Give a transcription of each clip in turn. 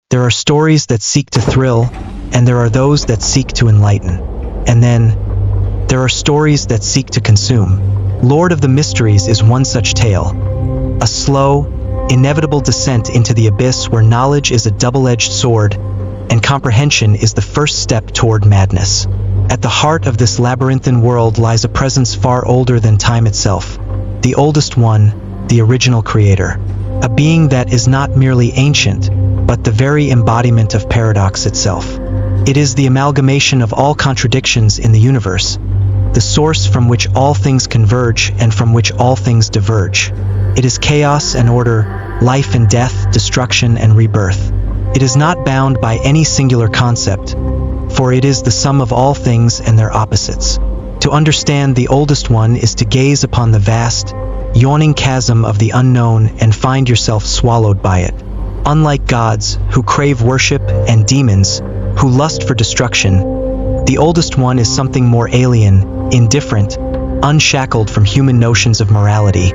There are stories that seek to thrill, and there are those that seek to enlighten. And then, there are stories that seek to consume. Lord of the Mysteries is one such tale. A slow, inevitable descent into the abyss where knowledge is a double-edged sword, and comprehension is the first step toward madness. At the heart of this labyrinthine world lies a presence far older than time itself. The oldest one, the original creator. A being that is not merely ancient, but the very embodiment of paradox itself. It is the amalgamation of all contradictions in the universe, the source from which all things converge and from which all things diverge. It is chaos and order, life and death, destruction and rebirth. It is not bound by any singular concept, for it is the sum of all things and their opposites. To understand the oldest one is to gaze upon the vast, yawning chasm of the unknown and find yourself swallowed by it. Unlike gods, who crave worship, and demons, who lust for destruction, the oldest one is something more alien, indifferent, unshackled from human notions of morality,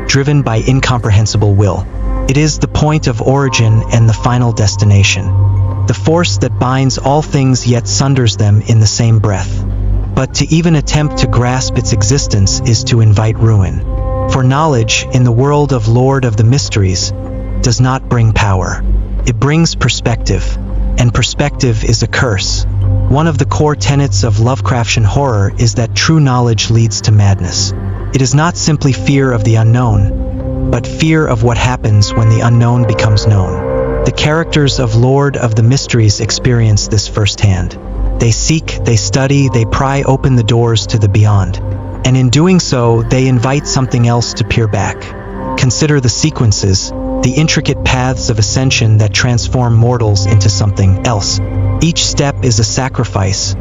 driven by incomprehensible will. It is the point of origin and the final destination, the force that binds all things yet sunders them in the same breath. But to even attempt to grasp its existence is to invite ruin. For knowledge, in the world of Lord of the Mysteries, does not bring power. It brings perspective, and perspective is a curse. One of the core tenets of Lovecraftian horror is that true knowledge leads to madness. It is not simply fear of the unknown, but fear of what happens when the unknown becomes known. The characters of Lord of the Mysteries experience this firsthand. They seek, they study, they pry open the doors to the beyond. And in doing so, they invite something else to peer back. Consider the sequences, the intricate paths of ascension that transform mortals into something else. Each step is a sacrifice,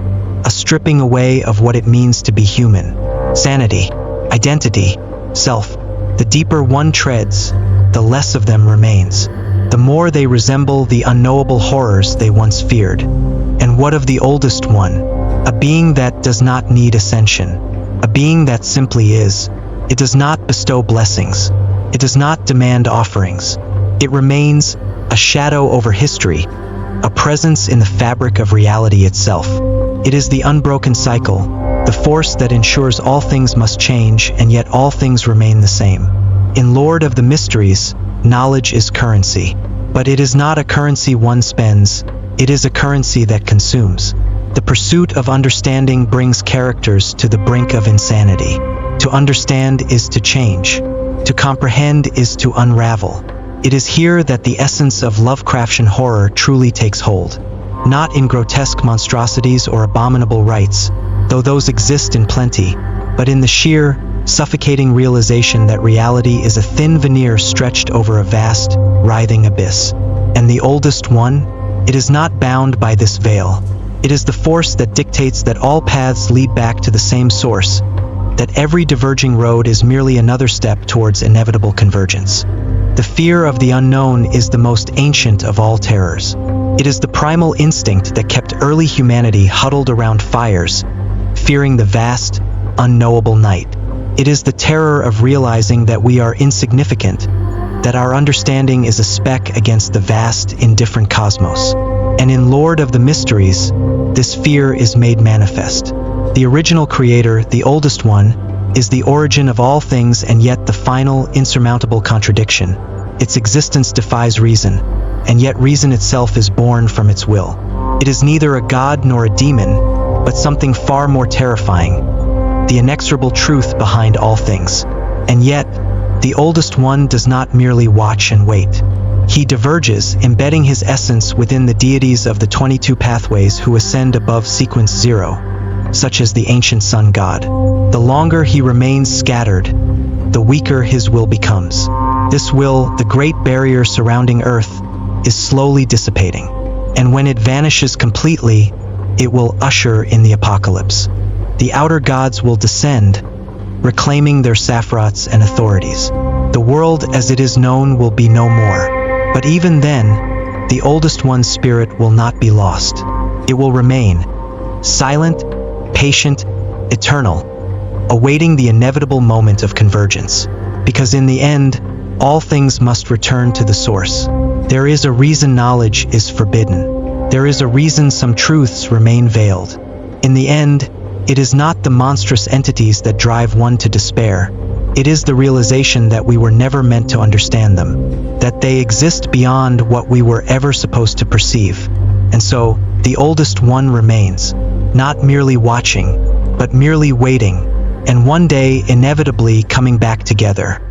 a stripping away of what it means to be human. Sanity, identity, self. The deeper one treads, the less of them remains. The more they resemble the unknowable horrors they once feared. And what of the oldest one? A being that does not need ascension. A being that simply is. It does not bestow blessings. It does not demand offerings. It remains a shadow over history, a presence in the fabric of reality itself. It is the unbroken cycle, the force that ensures all things must change and yet all things remain the same. In Lord of the Mysteries, knowledge is currency. But it is not a currency one spends, it is a currency that consumes. The pursuit of understanding brings characters to the brink of insanity. To understand is to change. To comprehend is to unravel. It is here that the essence of Lovecraftian horror truly takes hold. Not in grotesque monstrosities or abominable rites, though those exist in plenty, but in the sheer, suffocating realization that reality is a thin veneer stretched over a vast, writhing abyss. And the oldest one? It is not bound by this veil. It is the force that dictates that all paths lead back to the same source, that every diverging road is merely another step towards inevitable convergence. The fear of the unknown is the most ancient of all terrors. It is the primal instinct that kept early humanity huddled around fires, fearing the vast, unknowable night. It is the terror of realizing that we are insignificant, that our understanding is a speck against the vast, indifferent cosmos. And in Lord of the Mysteries, this fear is made manifest. The original creator, the oldest one, is the origin of all things and yet the final, insurmountable contradiction. Its existence defies reason, and yet reason itself is born from its will. It is neither a god nor a demon, but something far more terrifying, the inexorable truth behind all things. And yet, the oldest one does not merely watch and wait. He diverges, embedding his essence within the deities of the 22 pathways who ascend above sequence 0. Such as the ancient sun god. The longer he remains scattered, the weaker his will becomes. This will, the great barrier surrounding Earth, is slowly dissipating. And when it vanishes completely, it will usher in the apocalypse. The outer gods will descend, reclaiming their saffrots and authorities. The world as it is known will be no more. But even then, the oldest one's spirit will not be lost. It will remain, silent, patient, eternal, awaiting the inevitable moment of convergence. Because in the end, all things must return to the source. There is a reason knowledge is forbidden. There is a reason some truths remain veiled. In the end, it is not the monstrous entities that drive one to despair. It is the realization that we were never meant to understand them, that they exist beyond what we were ever supposed to perceive. And so, the oldest one remains, not merely watching, but merely waiting, and one day inevitably coming back together.